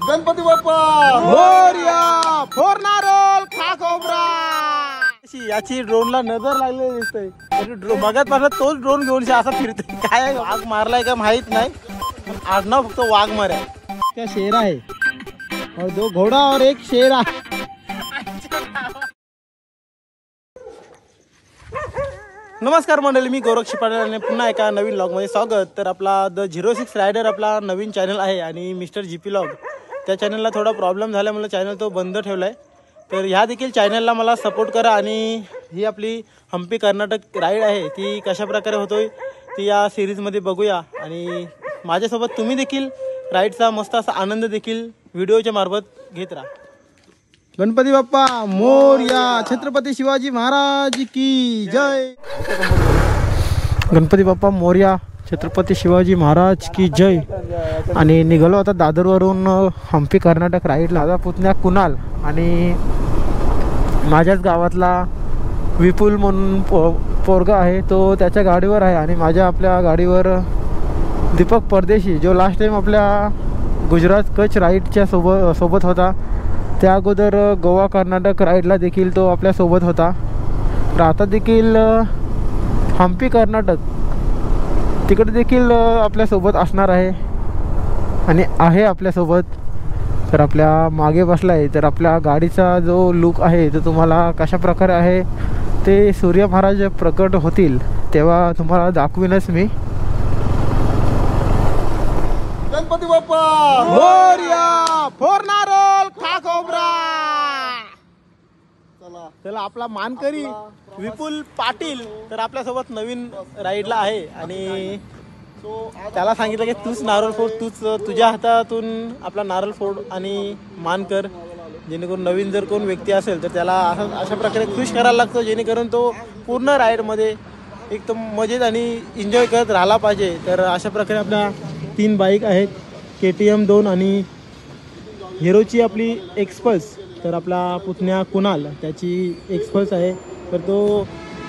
गणपती बाप्पा मोरया. फोडणारोल खा खोबरा. याची ड्रोनला नजर लागलेली दिसतोय. मगात तोच ड्रोन घेऊन असा फिरतोय. काय वाघ मारलाय का माहित नाही, पण आडनाव फक्त वाघ मारे. क्या शेर आहे और दो घोडा और एक शेर आहे. नमस्कार मंडळी, मी गौरव शिपाडे आणि पुन्हा एका नवीन व्लॉगमध्ये स्वागत. तर आपला द 06 रायडर आपला नवीन चॅनल आहे आणि मिस्टर जीपी व्लॉग त्या चॅनलला थोडा प्रॉब्लेम झाल्यामुळे चॅनल तो बंद ठेवला आहे. तर ह्या देखील चॅनलला मला सपोर्ट करा आणि ही आपली हम्पी कर्नाटक राईड आहे ती कशाप्रकारे होतोय ती या सिरीजमध्ये बघूया. आणि माझ्यासोबत तुम्ही देखील राईडचा मस्त असा आनंद देखील व्हिडिओच्या मार्फत घेत राहा. गणपती बाप्पा मोरया. छत्रपती शिवाजी महाराज की जय. गणपती बाप्पा मोरया. छत्रपती शिवाजी महाराज की जय. आणि निघालो आता दादरवरून हम्पी कर्नाटक राईडला. माझा पुतण्या कुणाल आणि माझ्याच गावातला विपुल म्हणून पोरगा आहे, तो त्याच्या गाडीवर आहे. आणि माझ्या आपल्या गाडीवर दीपक परदेशी, जो लास्ट टाइम आपल्या गुजरात कच्छ राईडच्या सोबत होता. त्या अगोदर गोवा कर्नाटक राईडला देखील तो आपल्यासोबत होता. तर आता देखील हम्पी कर्नाटक तिकडे देखील आपल्यासोबत असणार आहे आणि आहे आपल्यासोबत. तर आपल्या मागे बसला आहे. तर आपल्या गाडीचा जो लुक आहे तो तुम्हाला कशा प्रकारे आहे ते सूर्य महाराज प्रकट होतील तेव्हा तुम्हाला दाखवीनच मी. गणपती बाप्पा मोरया. फोडणारोल खा खोबरा. चला आपला मानकरी विपुल पाटील तर आपल्यासोबत नवीन राईडला आहे आणि त्याला सांगितलं की तूच नारळ फोड, तूच तुझ्या हातातून आपला नारळ फोड आणि मान कर, जेणेकरून नवीन जर कोण व्यक्ती असेल तर त्याला अशा प्रकारे खुश करायला लागतो, जेणेकरून तो पूर्ण राईडमध्ये एकदम मजेत आणि एन्जॉय करत राहिला पाहिजे. तर अशा प्रकारे आपल्या 3 बाईक आहेत, KTM 2 आणि हिरोची आपली एक्सपल्स. तर आपला पुतण्या कुणाल त्याची एक्सपल्स आहे. तर तो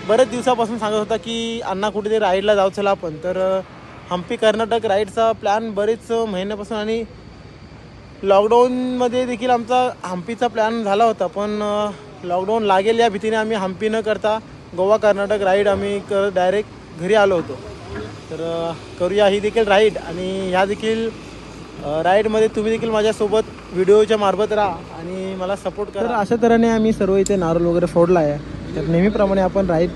बरेच दिवसापासून सांगत होता की अण्णा कुठेतरी राईडला जाऊ चला आपण. तर हम्पी कर्नाटक राईडचा प्लॅन बरेच महिन्यापासून आणि लॉकडाऊनमध्ये देखील आमचा हम्पीचा प्लॅन झाला होता, पण लॉकडाऊन लागेल या भीतीने आम्ही हम्पी न करता गोवा कर्नाटक राईड आम्ही डायरेक्ट घरी आलो होतो. तर करूया ही देखील राईड आणि ह्या देखील राईडमध्ये तुम्ही देखील माझ्यासोबत व्हिडिओच्या मार्फत राहा आणि मला सपोर्ट करा. तर अशा तऱ्हेने आम्ही सर्व इथे नारळ वगैरे फोडला आहे. तर नेहमीप्रमाणे आपण राईड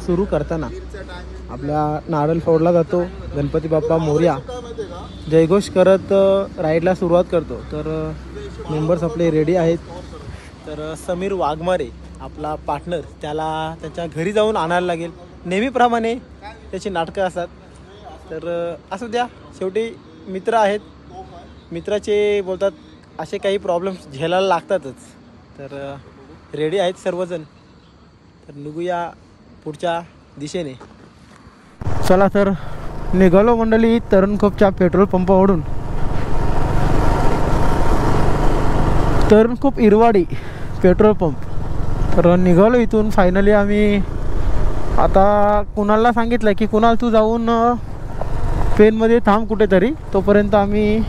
सुरू करताना आपल्या नारळ फोडला जातो. गणपती बाप्पा मोरया जयघोष करत राईडला सुरुवात करतो. तर मेंबर्स आपले रेडी आहेत. तर समीर वाघमारे आपला पार्टनर, त्याला त्याच्या घरी जाऊन आणायला लागेल. नेहमीप्रमाणे त्याची नाटकं असतात. तर असू द्या, शेवटी मित्र आहेत, मित्राचे बोलतात असे काही प्रॉब्लेम्स झेलायला लागतातच. तर रेडी आहेत सर्वजण. तर निघूया पुढच्या दिशेने. चला तर निघालो मंडळी तरणखोपच्या पेट्रोल पंपावरून. Tarankhop Irwadi petrol pump. तर निघालो इथून फायनली. आम्ही आता कुणालला सांगितलं की कुणाल तू जाऊन पेनमध्ये थांब कुठेतरी, तोपर्यंत आम्ही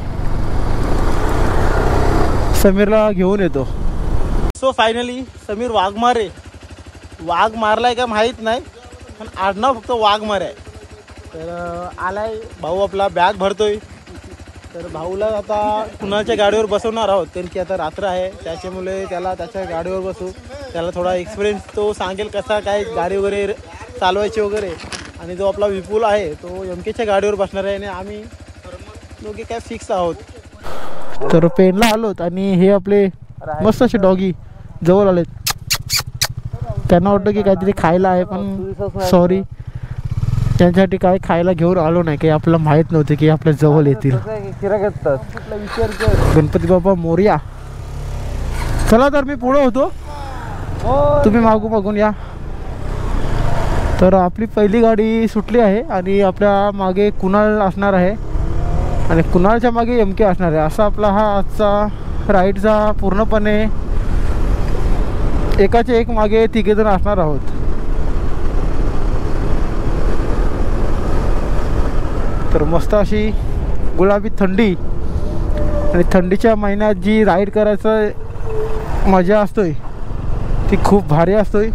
समीरला घेऊन येतो. सो फायनली समीर वाघमारे, वाघ मारलाय का माहीत नाही, पण आडनाव फक्त वाघमारे आहे. तर आलाय भाऊ आपला, बॅग भरतोय. तर भाऊला आता कुणालच्या गाडीवर बसवणार आहोत, कारण की आता रात्र आहे त्याच्यामुळे त्याला त्याच्या गाडीवर बसू. त्याला थोडा एक्सपिरियन्स तो सांगेल कसा काय गाडी वगैरे चालवायची वगैरे. आणि जो आपला विपुल आहे तो MKच्या गाडीवर बसणार आहे आणि आम्ही दोघे काय फिक्स आहोत. तर पेनला आलोत आणि हे आपले मस्त असे डॉगी जवळ आलेत. त्यांना वाटतं की काहीतरी खायला आहे, पण सॉरी त्यांच्यासाठी काय खायला घेऊन आलो नाही, काही आपल्याला माहीत नव्हते की आपल्या जवळ येतील. गणपती बाप्पा मोरया. चला तर मी पुढं होतो, तुम्ही मागून या. तर आपली पहिली गाडी सुटली आहे आणि आपल्या मागे कुणाल असणार आहे आणि कुणालच्या मागे MK असणार आहे. असा आपला हा आजचा राईडचा पूर्णपणे एकाचे एक मागे तिघेजण असणार आहोत. तर मस्त अशी गुलाबी थंडी आणि थंडीच्या महिन्यात जी राईड करायचं मजा असतोय ती खूप भारी असतोय.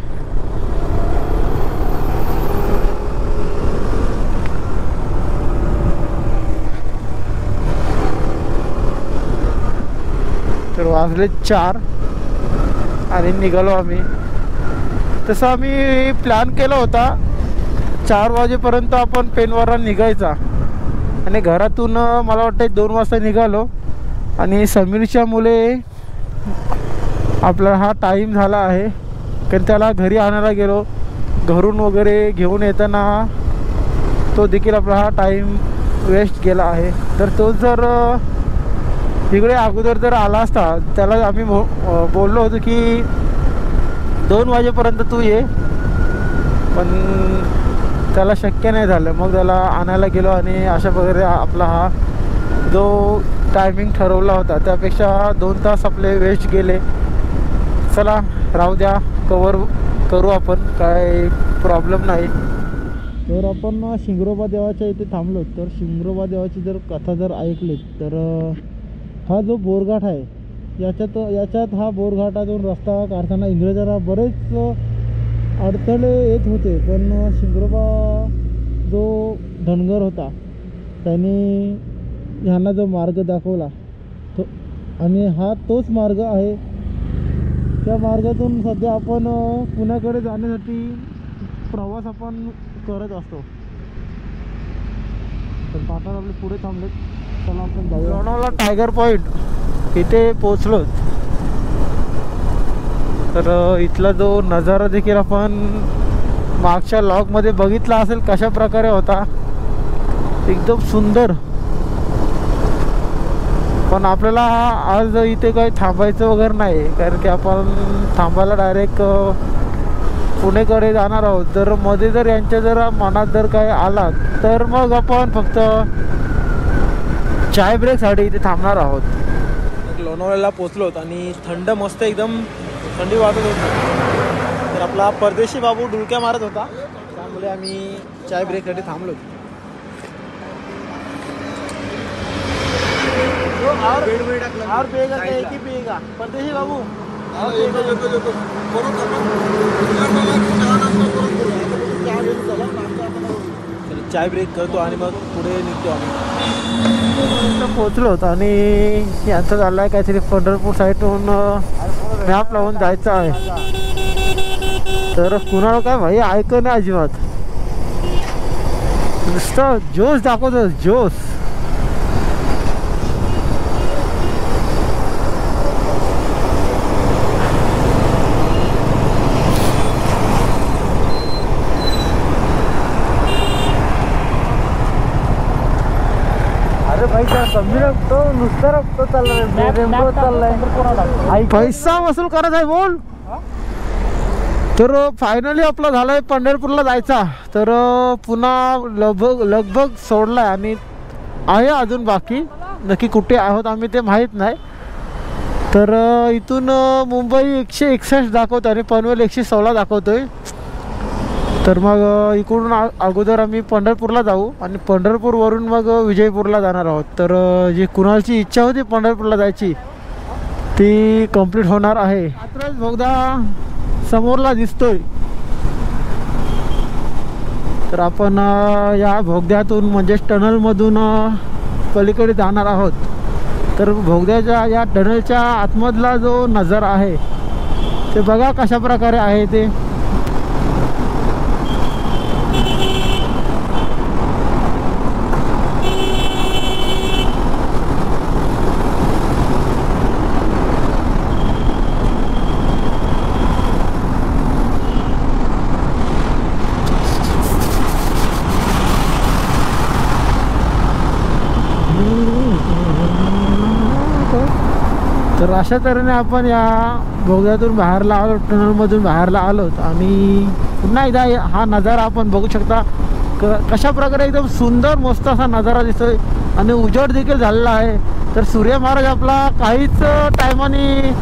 तर वाजले 4 आणि निघालो आम्ही. तसं आम्ही प्लॅन केला होता 4 वाजेपर्यंत आपण पेनवरा निघायचा आणि घरातून मला वाटतं 2 वाजता निघालो. आणि समीरच्या मुले आपला हा टाईम झाला आहे कारण त्याला घरी आणायला गेलो. घरून वगैरे घेऊन येताना तो देखील आपला हा टाईम वेस्ट गेला आहे. तर तो जर तिकडे अगोदर जर आला असता त्याला आम्ही बोललो होतो की 2 वाजेपर्यंत तू ये, पण त्याला शक्य नाही झालं. मग त्याला आणायला गेलो आणि अशा प्रकारे आपला हा जो टायमिंग ठरवला होता त्यापेक्षा 2 तास आपले वेस्ट गेले. चला राहू द्या, कवर करू आपण, काय प्रॉब्लेम नाही. तर आपण शिंगरोबा देवाच्या इथे थांबलो. तर शिंगरोबा देवाची जर कथा जर ऐकली तर हा जो बोरघाट आहे याच्यात हा बोरघाटातून रस्ता काढताना इंग्रजांना बरेच अडथळे येत होते. पण शिंगरोबा जो धनगर होता त्याने ह्यांना जो मार्ग दाखवला तो, आणि हा तोच मार्ग आहे. त्या मार्गातून सध्या आपण पुण्याकडे जाण्यासाठी प्रवास आपण करत असतो. तर काका आपले पुढे थांबलेत. चला आपण जाऊया. लोणावळा टायगर पॉईंट इथे पोचलो. तर इथला जो नजारा देखील आपण मागच्या लॉगमध्ये बघितला असेल कशा प्रकारे होता, एकदम सुंदर. पण आपल्याला आज इथे काही थांबायचं वगैरे नाही कारण की आपण थांबायला डायरेक्ट पुणेकडे जाणार आहोत. तर मध्ये जर यांच्या जर मनात जर काही आला तर मग आपण फक्त चाय ब्रेकसाठी इथे थांबणार आहोत. लोणावळ्याला पोचलो आणि थंड मस्त एकदम थंडी वाटत होती. तर आपला परदेशी बाबू डुलक्या मारत होता त्यामुळे आम्ही चाय ब्रेकसाठी थांबलो. और पिएगा क्या एक ही पिएगा परदेशी बाबू? चाय ब्रेक करतो आणि मग पुढे निघतो आम्ही. पोचलो होतो आणि यांचं चाललं आहे काहीतरी पंढरपूर साईडहून मॅप लावून जायचं आहे. तर कुणाला काय भाई ऐक नाही अजिबात, नुसतं जोश दाखवतो जोश. कमी रखतो नुसतं रखतो चाललाय पैसा वसूल करायचा आहे बोल. तर फायनली आपला झालाय पंढरपूरला जायचा. तर पुन्हा लगभग सोडलाय आणि आहे अजून बाकी, नक्की कुठे आहोत आम्ही ते माहीत नाही. तर इथून मुंबई 161 दाखवतो आणि पनवेल 116 दाखवतोय. तर मग इकडून अगोदर आम्ही पंढरपूरला जाऊ आणि पंढरपूरवरून मग विजयपूरला जाणार आहोत. तर जी कुणालची इच्छा होती पंढरपूरला जायची ती कंप्लीट होणार आहे. आताच बोगदा समोरला दिसतोय. तर आपण या बोगद्यातून म्हणजे टनलमधून पलीकडे जाणार आहोत. तर बोगद्याच्या या टनलच्या आतमधला जो नजारा आहे ते बघा कशा प्रकारे आहे ते. तर अशा तऱ्हेने आपण या बोगद्यातून बाहेरला आलो, टनलमधून बाहेरला आलो आणि पुन्हा एकदा हा नजारा आपण बघू शकता कशा प्रकारे एकदम सुंदर मस्त असा नजारा दिसतोय आणि उजेड देखील झालेला आहे. तर सूर्य महाराज आपला काहीच टायमाने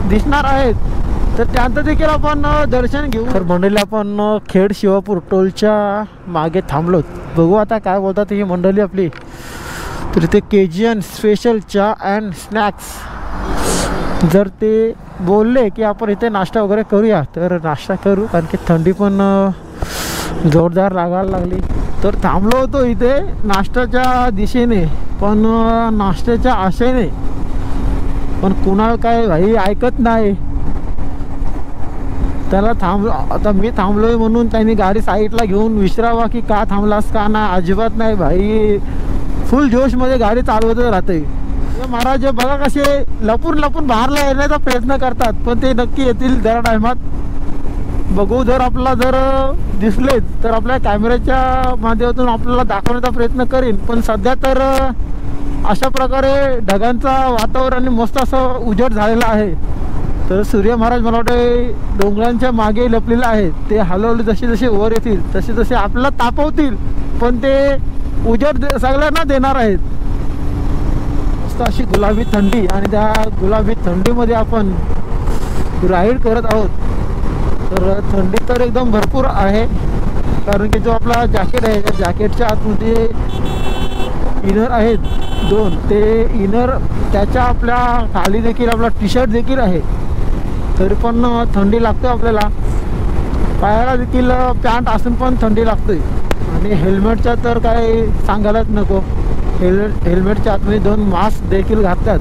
दिसणार आहेत, तर त्यांचं देखील आपण दर्शन घेऊ. तर मंडळी आपण खेड शिवापूर टोलच्या मागे थांबलो. बघू आता काय बोलतात ही मंडळी आपली. तर इथे KGN स्पेशल चहा अँड स्नॅक्स. जर ते बोलले की आपण इथे नाश्ता वगैरे करूया तर नाश्ता करू, कारण की थंडी पण जोरदार लागायला लागली. तर थांबलो होतो इथे नाश्त्याच्या दिशेने, पण नाश्त्याच्या आशेने, पण कुणाला काय भाई ऐकत नाही. त्याला आता मी थांबलोय म्हणून त्यांनी गाडी साईडला घेऊन विचारावा की का थांबलास का ना. अजिबात नाही भाई, फुल जोशमध्ये गाडी चालवतच राहते. महाराज बघा कसे लपून लपून बाहेरला येण्याचा प्रयत्न करतात, पण ते नक्की येतील जरा टायमात. बघू, जर आपल्याला जर दिसलेच तर आपल्या कॅमेऱ्याच्या माध्यमातून आपल्याला दाखवण्याचा प्रयत्न करीन. पण सध्या तर अशा प्रकारे ढगांचा वातावरण मस्त असं उजेड झालेला आहे. तर सूर्य महाराज मला वाटतं डोंगरांच्या मागे लपलेले आहेत. ते हलवले जसे जसे वर येतील तसे तसे आपल्याला तापवतील, पण ते उजेड सगळ्यांना देणार आहेत. मस्त अशी गुलाबी थंडी, आणि त्या गुलाबी थंडीमध्ये आपण राईड करत आहोत. तर थंडी तर एकदम भरपूर आहे, कारण की जो आपला जॅकेट आहे त्या जॅकेटच्या आतमध्ये इनर आहेत 2, ते इनर त्याच्या आपल्या खाली देखील आपला टी-शर्ट देखील आहे. तरी पण थंडी लागते आपल्याला. पायाला देखील पॅन्ट असून पण थंडी लागते. आणि हेल्मेटच्या तर काय सांगायलाच नको. हेल्मेटच्या आतमध्ये 2 मास्क देखील घालतात,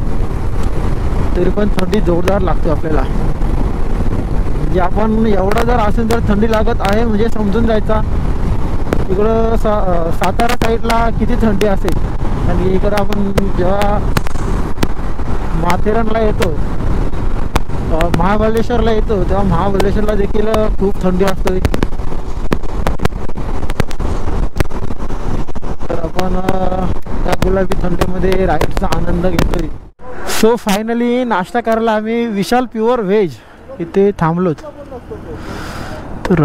तरी पण थंडी जोरदार लागते आपल्याला. म्हणजे आपण एवढा जर असेल तर थंडी लागत आहे म्हणजे समजून जायचा इकडं सातारा साईडला किती थंडी असेल. आणि इकडं आपण जेव्हा माथेरानला येतो, महाबळेश्वरला येतो, तेव्हा महाबळेश्वरला देखील खूप थंडी असते. तर आपण त्या गुलाबी थंडीमध्ये राईडचा आनंद घेतोय. सो फायनली नाश्ता करायला आम्ही विशाल प्युअर व्हेज इथे थांबलोत. तर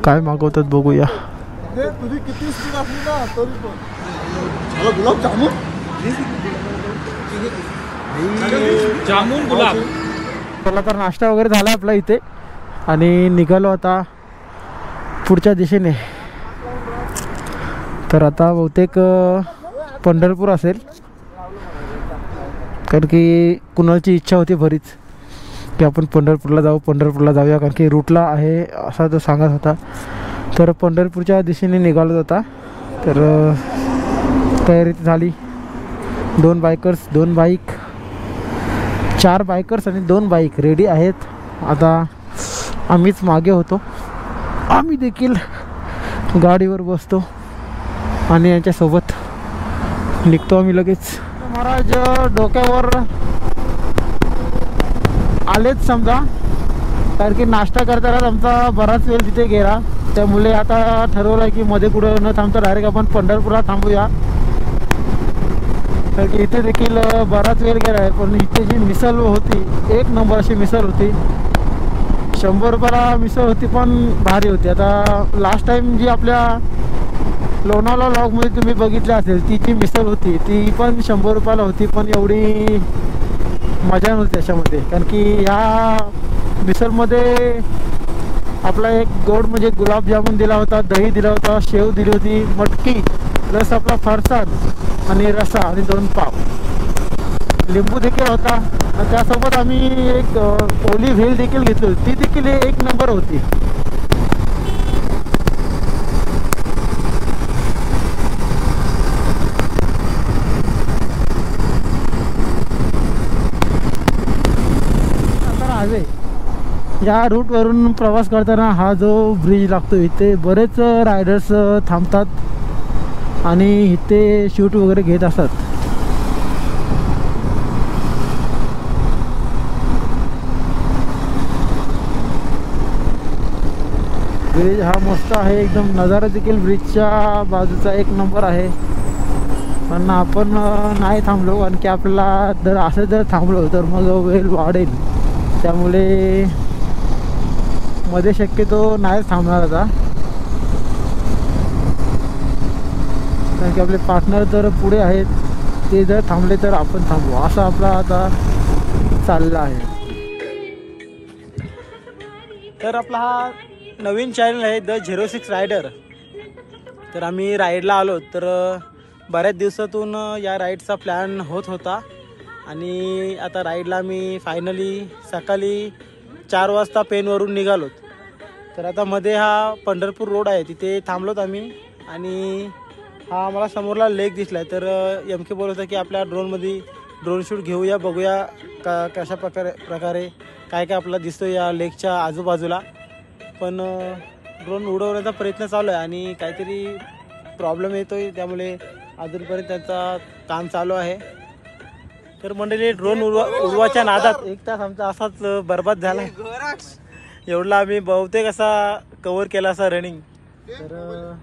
काय मागवतात बघूया. तुझी किती स्पीड असली ना तरी पण गुलाब जामून गुलाब. चला तर नाश्ता वगैरे झाला आपला इथे, आणि निघालो आता पुढच्या दिशेने. तर आता बहुतेक पंढरपूर असेल, कारण की कुणाची इच्छा होती बरीच की आपण पंढरपूरला जाऊया, कारण की रूटला आहे असा तो सांगत होता. तर पंढरपूरच्या दिशेने निघालो होता. तर तयारी झाली. 2 बायकर्स, 2 बाईक, 4 बायकर्स आणि 2 बाईक रेडी आहेत. आता आम्हीच मागे होतो. आम्ही देखील गाडीवर बसतो आणि यांच्यासोबत निघतो आम्ही लगेच. महाराज डोक्यावर आलेच समजा, कारण की नाश्ता करताना आमचा बराच वेळ तिथे गेला. त्यामुळे आता ठरवलं आहे की मध्ये कुठं न थांबता डायरेक्ट आपण पंढरपूरला थांबूया, कारण की इथे देखील बराच वेळ गेला आहे. पण इथे जी मिसळ होती, 1 नंबर अशी मिसळ होती. 100 रुपयाला मिसळ होती, पण भारी होती. आता लास्ट टाईम जी आपल्या लोणावळा लॉगमध्ये तुम्ही बघितले असेल, ती जी मिसळ होती ती पण 100 रुपयाला होती, पण एवढी मजा नव्हती त्याच्यामध्ये. कारण की ह्या मिसळमध्ये आपला एक गोड म्हणजे गुलाबजामुन दिला होता, दही दिला होता, शेव दिली होती, मटकी प्लस आपला फरसाण आणि रसा आणि 2 पाव, लिंबू देखील होता. त्यासोबत आम्ही एक ओली व्हेल देखील घेतली होती, ती देखील 1 नंबर होती. या रूटवरून प्रवास करताना हा जो ब्रिज लागतो, इथे बरेच रायडर्स थांबतात आणि इथे शूट वगैरे घेत असतात. ब्रिज हा मस्त आहे एकदम. नजारा देखील ब्रिजच्या बाजूचा 1 नंबर आहे. पण आपण नाही थांबलो, कारण की आपल्याला जर असं जर थांबलो तर मग वेळ वाढेल. त्यामुळे मध्ये शक्यतो नाही थांबणार आता, कारण की आपले पार्टनर जर पुढे आहेत, ते जर थांबले तर आपण थांबू, असं आपला आता चाललं आहे. तर आपला हा नवीन चॅनल आहे द 06 रायडर. तर आम्ही राईडला आलो. तर बऱ्याच दिवसातून या राईडचा प्लॅन होत होता आणि आता राईडला आम्ही फायनली सकाळी 4 वाजता पेनवरून निघालोत. तर आता मध्ये हा पंढरपूर रोड आहे, तिथे थांबलोत आम्ही आणि हा आम्हाला समोरला लेक दिसला आहे. तर एम के बोलत होता की आपल्या ड्रोनमध्ये ड्रोन शूट घेऊया, बघूया कशा प्रकारे काय आपल्याला दिसतो या लेकच्या आजूबाजूला. पण ड्रोन उडवण्याचा प्रयत्न चालू आहे आणि काहीतरी प्रॉब्लेम येतो आहे, त्यामुळे अजूनपर्यंत त्यांचा काम चालू आहे. तर मंडळी ड्रोन उडवायच्या नादात 1 तास आमचा असाच बरबाद झाला. एवढला आम्ही बहुतेक असा कव्हर केला असा रनिंग. तर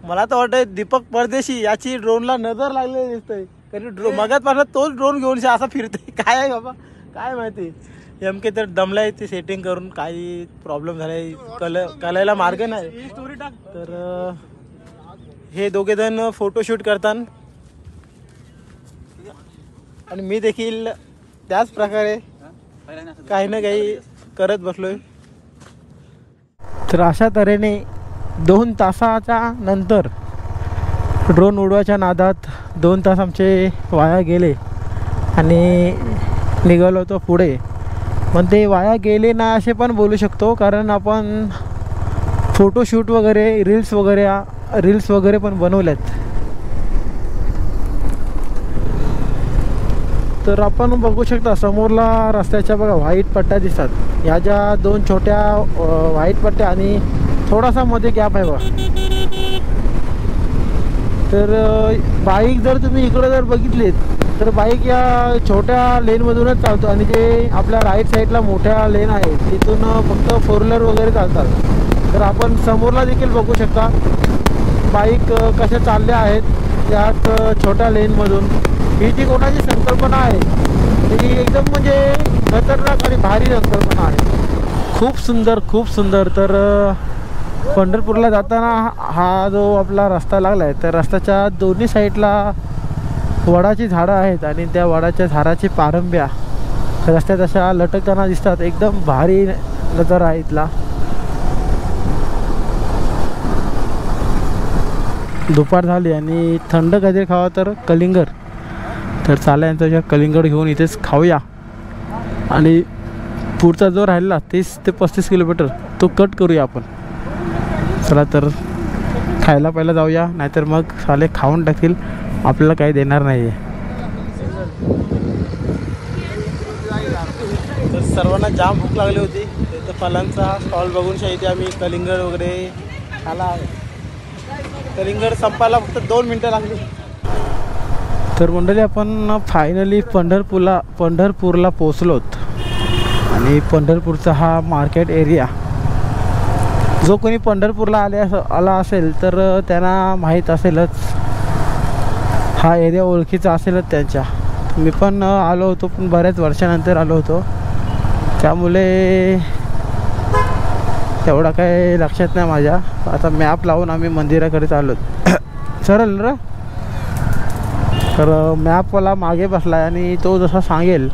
मला तर वाटतं दीपक परदेशी याची ड्रोनला नजर लागलेली दिसतंय, कारण मगातपासून तोच ड्रोन घेऊन असा फिरतोय. काय आहे बाबा काय माहिती. एम के तर दमलाय ते सेटिंग करून, काही प्रॉब्लेम झालाय, कलायला मार्ग नाही. तर हे दोघे जण फोटोशूट करतात आणि मी देखील त्याच प्रकारे काही ना काही करत बसलोय. तर अशा तऱ्हेने 2 तासाच्या नंतर ड्रोन उडवायच्या नादात 2 तास आमचे वाया गेले आणि निघालो होतो पुढे. पण ते वाया गेले ना असे पण बोलू शकतो, कारण आपण फोटोशूट वगैरे रील्स वगैरे पण बनवल्यात. तर आपण बघू शकता समोरला रस्त्याच्या बघा व्हाईट पट्ट्या दिसतात. ह्या ज्या 2 छोट्या व्हाईट पट्ट्या आणि थोडासा मध्ये गॅप आहे बघा. तर बाईक जर तुम्ही इकडं जर बघितलीत तर बाईक या छोट्या लेनमधूनच चालतो आणि जे आपल्या राईट साईडला मोठ्या लेन आहे तिथून फक्त 4 व्हीलर वगैरे चालतात. तर आपण समोरला देखील बघू शकता बाईक कशा चालल्या आहेत यात छोट्या लेनमधून. ही जी कोणाची संकल्पना आहे ती एकदम म्हणजे खतरनाक आणि भारी संकल्पना आहे. खूप सुंदर. तर पंढरपूरला जाताना हा जो आपला रस्ता लागला आहे तर रस्त्याच्या दोन्ही साईडला वडाची झाडं आहेत आणि त्या वडाच्या झाडाची पारंब्या रस्त्यात अशा लटकताना दिसतात. एकदम भारी नजारा आहे इथला. दुपार झाली आणि थंड काहीतरी खावा तर कलिंगर. तर चाला यांचा कलिंगड घेऊन इथेच खाऊया आणि पुढचा जो राहिला 30 ते 35 किलोमीटर तो कट करूया आपण. चला तर खायला पहिला जाऊया, नाहीतर मग साले खाऊन टाकतील, आपल्याला काही देणार नाही आहे. तर सर्वांना जाम भूक लागली होती. तर फलांचा स्टॉल बघून इथे आम्ही कलिंगड वगैरे खाला. कलिंगड संपायला फक्त 2 मिनटं लागली. तर मंडळी आपण फायनली पंढरपूरला पोचलोत आणि पंढरपूरचा हा मार्केट एरिया, जो कोणी पंढरपूरला आला असेल तर त्यांना माहीत असेलच, हा एरिया ओळखीचा असेलच त्यांच्या. मी पण आलो होतो, पण बऱ्याच वर्षानंतर आलो होतो, त्यामुळे तेवढा काही लक्षात नाही माझ्या. आता मॅप लावून आम्ही मंदिराकडे चाललो. सरळ र. तर मॅपवाला मागे बसला आहे आणि तो जसा सांगेल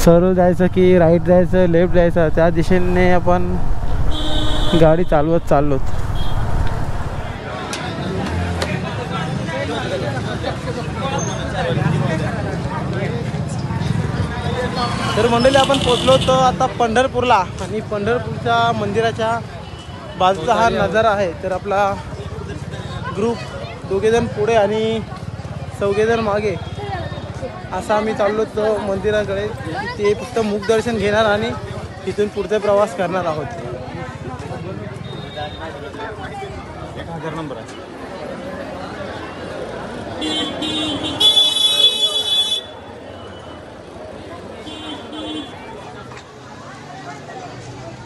सरळ जायचं की राईट जायचं लेफ्ट जायचं त्या दिशेने आपण गाडी चालवत चाललोत. तर मंडळी आपण पोचलो होतो आता पंढरपूरला आणि पंढरपूरच्या मंदिराच्या बाजूचा हा नजारा आहे. तर आपला ग्रुप 2 जण पुढे आणि 4 जण मागे असा आम्ही चाललो होतो मंदिराकडे. ते फक्त मुखदर्शन घेणार आणि तिथून पुढचा प्रवास करणार आहोत. 1000 नंबर आहे.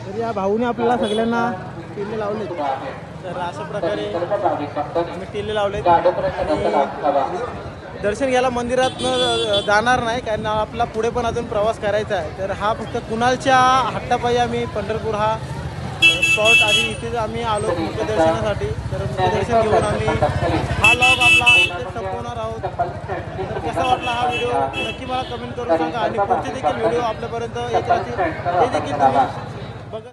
तर या भाऊने आपल्याला सगळ्यांना टिल्ले लावले. तर अशा प्रकारे आम्ही टिल्ले लावले आणि दर्शन घ्यायला मंदिरात जाणार नाही, कारण आपला पुढे पण अजून प्रवास करायचा आहे. तर हा फक्त कुणालच्या हट्टापायी आम्ही पंढरपूर हा स्पॉट आधी इथे आम्ही आलो मुखदर्शनासाठी. तर मुखदर्शन घेऊन आम्ही हा लॉग आपला इथे संपवणार आहोत. तर कसा वाटला हा व्हिडिओ नक्की मला कमेंट करून सांगा आणि पुढचे देखील व्हिडिओ आपल्यापर्यंत येत राहतील ते देखील तुम्ही बघा.